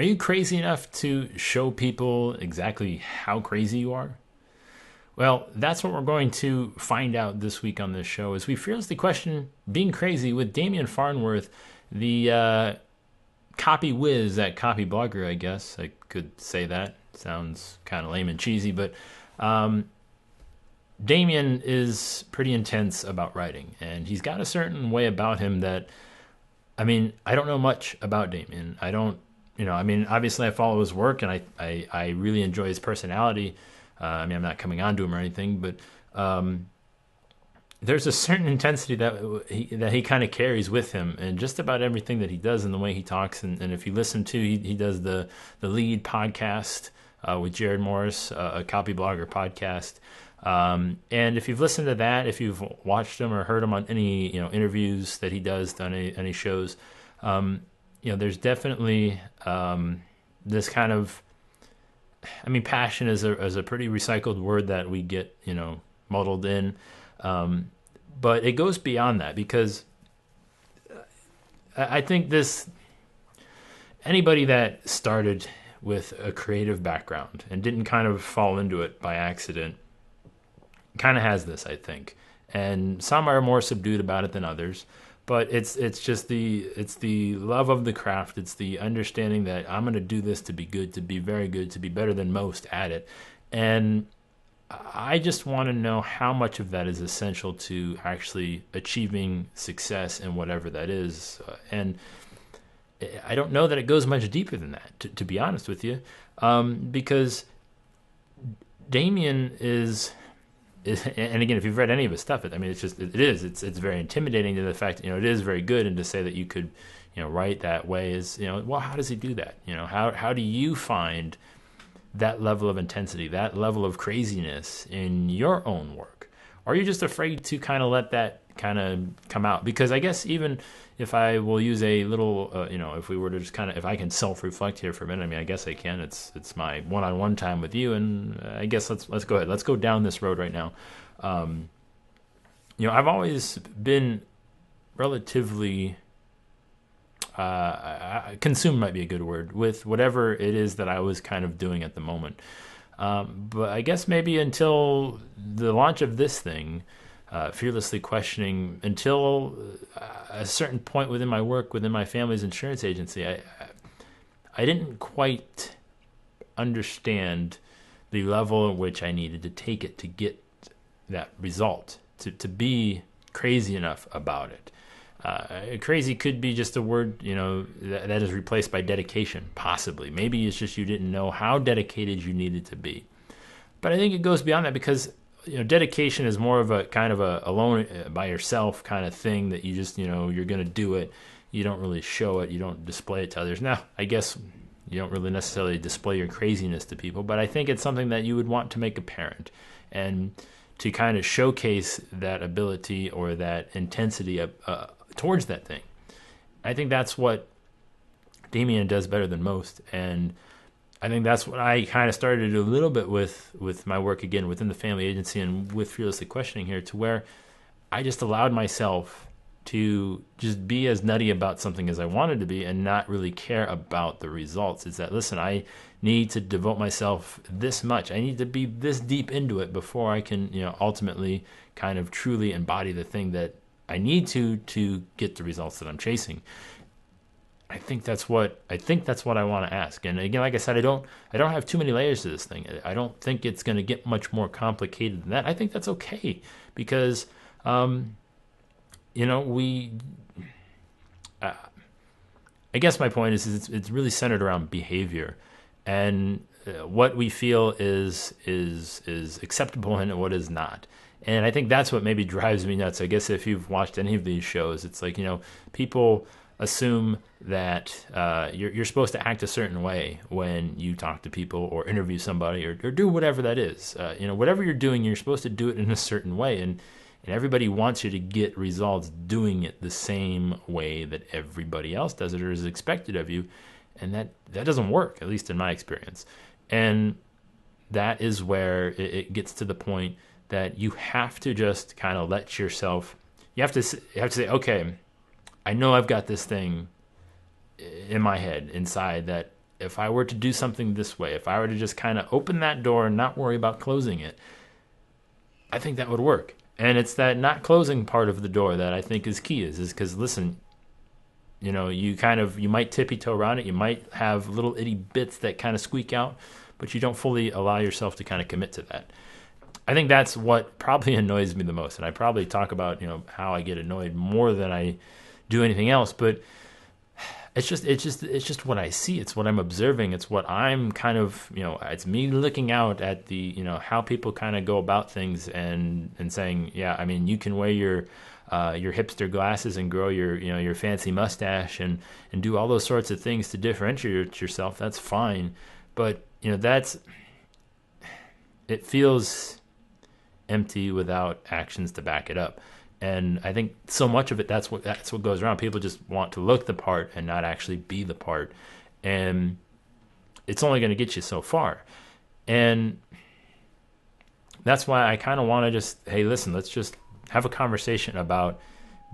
Are you crazy enough to show people exactly how crazy you are? Well, that's what we're going to find out this week on this show as we fearlessly question being crazy with Damian Farnworth, the copy whiz at Copy Blogger, I guess. I could say that. Sounds kind of lame and cheesy, but Damian is pretty intense about writing, and he's got a certain way about him that, I don't know much about Damian. I don't, obviously I follow his work, and I really enjoy his personality. I'm not coming on to him or anything, but there's a certain intensity that he kind of carries with him, and just about everything that he does and the way he talks. And if you listen to, he does the lead podcast with Jared Morris, a Copy Blogger podcast. And if you've listened to that, if you've watched him or heard him on any interviews that he does, done any shows, there's definitely this kind of, passion is a pretty recycled word that we get muddled in, but it goes beyond that, because I think anybody that started with a creative background and didn't kind of fall into it by accident kind of has this, I think. And some are more subdued about it than others, but it's just the love of the craft. It's the understanding that I'm going to do this to be good, to be very good, to be better than most at it. And I just want to know how much of that is essential to actually achieving success in whatever that is. And I don't know that it goes much deeper than that, to be honest with you, because Damian is, and again, if you've read any of his stuff, it's very intimidating to the fact that, it is very good, and to say that you could, write that way is, well, how does he do that? How do you find that level of intensity, that level of craziness in your own work? Or are you just afraid to kind of let that kind of come out? Because I guess even if I will use a little, if we were to just if I can self-reflect here for a minute, I guess I can. It's my one-on-one time with you, and I guess let's go ahead. Let's go down this road right now. I've always been relatively consumed, might be a good word, with whatever it is that I was kind of doing at the moment. But I guess maybe until the launch of this thing, fearlessly questioning, until a certain point within my work, within my family's insurance agency, I didn't quite understand the level at which I needed to take it to get that result, to be crazy enough about it. Crazy could be just a word, that is replaced by dedication, possibly. Maybe it's just you didn't know how dedicated you needed to be. But I think it goes beyond that, because dedication is more of a kind of a alone by yourself kind of thing that you just, you're going to do it. You don't really show it. You don't display it to others. Now, I guess you don't really necessarily display your craziness to people, but I think it's something that you would want to make apparent and to kind of showcase that ability or that intensity towards that thing. I think that's what Damian does better than most, and I think that's what I kind of started to do a little bit with my work, again, within the family agency and with Fearlessly Questioning here, to where I just allowed myself to just be as nutty about something as I wanted to be and not really care about the results. It's that, listen, I need to devote myself this much. I need to be this deep into it before I can, ultimately kind of truly embody the thing that I need to get the results that I'm chasing. I think that's what I want to ask. And again, like I said, I don't have too many layers to this thing. I don't think it's going to get much more complicated than that. I think that's okay, because I guess my point is it's really centered around behavior and what we feel is acceptable and what is not. And I think that's what maybe drives me nuts. I guess if you've watched any of these shows, it's like, people assume that you're supposed to act a certain way when you talk to people or interview somebody or do whatever that is. Whatever you're doing, you're supposed to do it in a certain way. And everybody wants you to get results doing it the same way that everybody else does it or is expected of you. And that doesn't work, at least in my experience. And that is where it gets to the point that you have to just kind of let yourself, you have to say, okay, I know I've got this thing in my head inside that if I were to do something this way, if I were to just kind of open that door and not worry about closing it, I think that would work. And it's that not closing part of the door that I think is key, is because, listen, you might tippy toe around it. You might have little itty bits that kind of squeak out, but you don't fully allow yourself to kind of commit to that. I think that's what probably annoys me the most. And I probably talk about, how I get annoyed more than I do anything else, but it's just what I see. It's what I'm observing. It's what I'm kind of, it's me looking out at the, how people kind of go about things and saying, yeah, I mean, you can wear your hipster glasses and grow your fancy mustache and do all those sorts of things to differentiate yourself. That's fine. But, it feels empty without actions to back it up. And I think so much of it, that's what goes around. People just want to look the part and not actually be the part. And it's only going to get you so far. And that's why I kind of want to just, hey, listen, let's just have a conversation about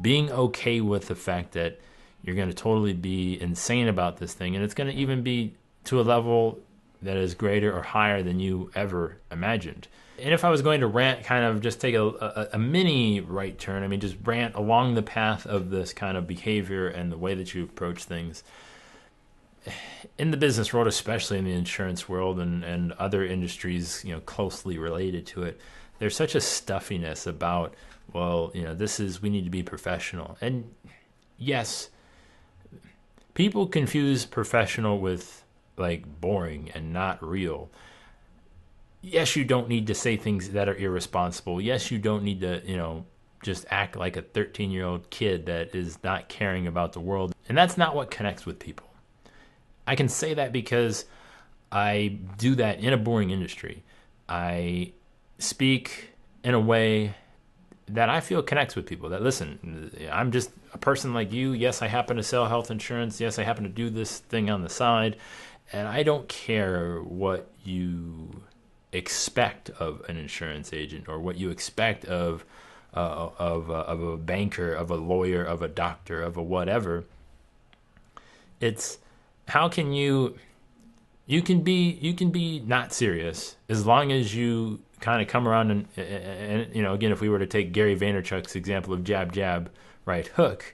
being okay with the fact that you're going to totally be insane about this thing. And it's going to even be to a level that is greater or higher than you ever imagined. And if I was going to rant, kind of just take a mini right turn, I mean, just rant along the path of this kind of behavior and the way that you approach things in the business world, especially in the insurance world and other industries, closely related to it, there's such a stuffiness about, well, we need to be professional. And yes, people confuse professional with like boring and not real. Yes, you don't need to say things that are irresponsible. Yes, you don't need to, just act like a 13-year-old kid that is not caring about the world. And that's not what connects with people. I can say that because I do that in a boring industry. I speak in a way that I feel connects with people. That, listen, I'm just a person like you. Yes, I happen to sell health insurance. Yes, I happen to do this thing on the side. And I don't care what you expect of an insurance agent or what you expect of a banker, of a lawyer, of a doctor, of a whatever. It's how can you can be not serious as long as you kind of come around and again, if we were to take Gary Vaynerchuk's example of jab jab right hook,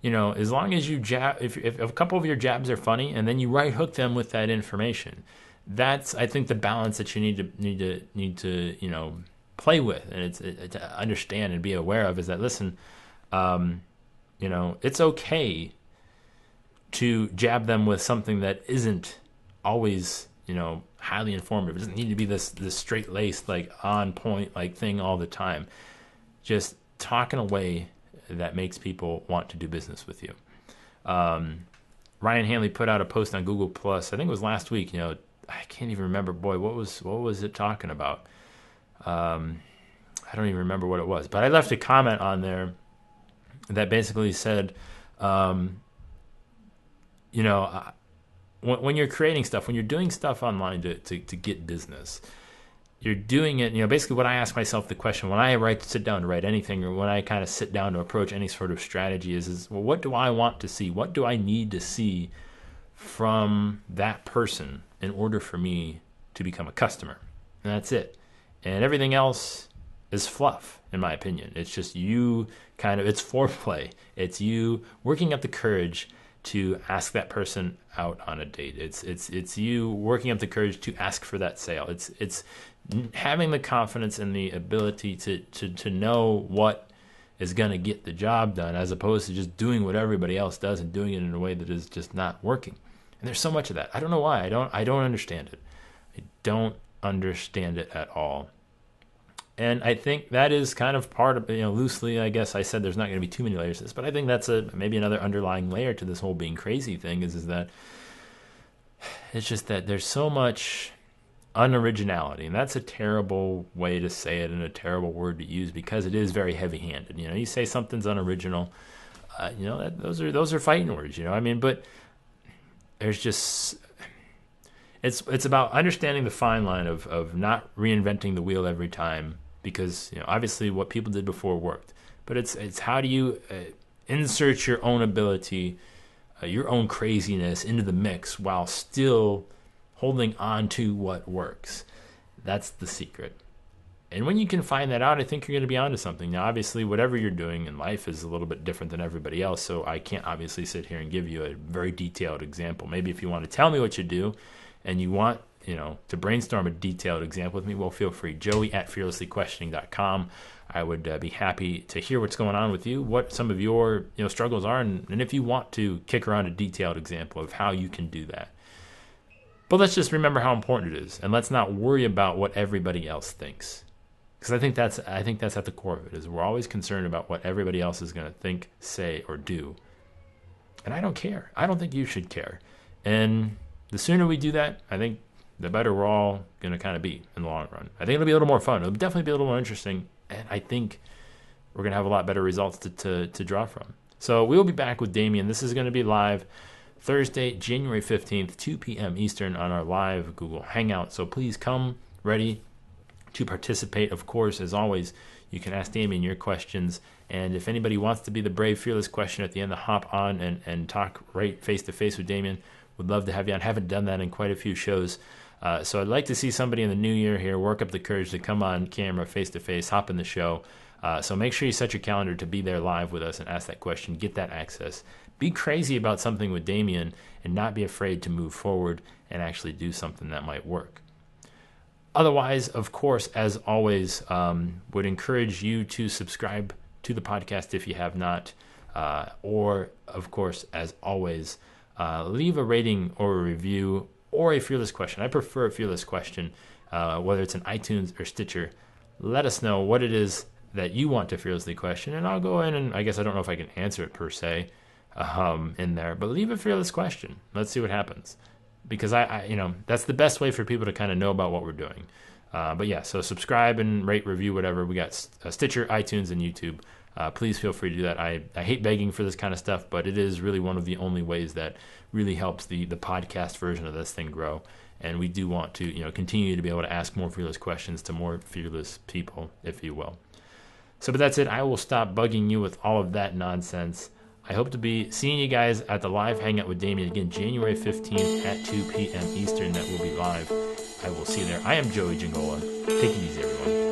as long as you jab, if a couple of your jabs are funny and then you right hook them with that information, that's, I think, the balance that you need to play with, and it's to understand and be aware of, is that, listen, it's okay to jab them with something that isn't always highly informative. It doesn't need to be this straight laced, like on point like thing all the time. Just talk in a way that makes people want to do business with you. Ryan Hanley put out a post on Google Plus. I think it was last week. I can't even remember. Boy, what was it talking about? I don't even remember what it was. But I left a comment on there that basically said, when you're creating stuff, when you're doing stuff online to get business, you're doing it, basically what I ask myself the question when I sit down to write anything, or when I kind of sit down to approach any sort of strategy is, well, what do I want to see? What do I need to see from that person in order for me to become a customer? And that's it. And everything else is fluff, in my opinion. It's just it's foreplay. It's you working up the courage to ask that person out on a date. It's you working up the courage to ask for that sale. It's having the confidence and the ability to know what is going to get the job done, as opposed to just doing what everybody else does and doing it in a way that is just not working. And there's so much of that. I don't know why. I don't understand it. I don't understand it at all. And I think that is kind of part of, loosely, I guess I said there's not going to be too many layers to this, but I think that's maybe another underlying layer to this whole being crazy thing is that it's just that there's so much unoriginality, and that's a terrible way to say it and a terrible word to use, because it is very heavy-handed. You say something's unoriginal, those are fighting words, but there's just, it's about understanding the fine line of not reinventing the wheel every time, because obviously what people did before worked, but it's how do you insert your own ability your own craziness into the mix while still holding on to what works. That's the secret. And when you can find that out, I think you're going to be onto something. Now, obviously, whatever you're doing in life is a little bit different than everybody else, so I can't obviously sit here and give you a very detailed example. Maybe if you want to tell me what you do and you want, to brainstorm a detailed example with me, well, feel free. Joey@fearlesslyquestioning.com. I would be happy to hear what's going on with you, what some of your struggles are, and if you want to kick around a detailed example of how you can do that. But let's just remember how important it is, and let's not worry about what everybody else thinks. Because I think that's at the core of it, is we're always concerned about what everybody else is going to think, say, or do. And I don't care. I don't think you should care. And the sooner we do that, I think the better we're all going to kind of be in the long run. I think it'll be a little more fun. It'll definitely be a little more interesting. And I think we're going to have a lot better results to draw from. So we'll be back with Damien. This is going to be live Thursday, January 15th, 2 p.m. Eastern on our live Google Hangout. So please come ready to participate. Of course, as always, you can ask Damien your questions. And if anybody wants to be the brave, fearless questioner at the end to hop on and talk right face-to-face with Damien, would love to have you on. Haven't done that in quite a few shows. So I'd like to see somebody in the new year here work up the courage to come on camera, face-to-face, hop in the show. So make sure you set your calendar to be there live with us and ask that question, get that access. Be crazy about something with Damien and not be afraid to move forward and actually do something that might work. Otherwise, of course, as always, would encourage you to subscribe to the podcast if you have not. Or, of course, as always, leave a rating or a review or a fearless question. I prefer a fearless question, whether it's in iTunes or Stitcher. Let us know what it is that you want to fearlessly question, and I'll go in and I guess I don't know if I can answer it per se in there, but leave a fearless question. Let's see what happens. Because I that's the best way for people to kind of know about what we're doing. But yeah, so subscribe and rate, review, whatever. We got Stitcher, iTunes, and YouTube. Please feel free to do that. I hate begging for this kind of stuff, but it is really one of the only ways that really helps the podcast version of this thing grow. And we do want to continue to be able to ask more fearless questions to more fearless people, if you will. So, but that's it. I will stop bugging you with all of that nonsense. I hope to be seeing you guys at the live hangout with Damien again, January 15th at 2 p.m. Eastern. That will be live. I will see you there. I am Joey Giangola. Take it easy, everyone.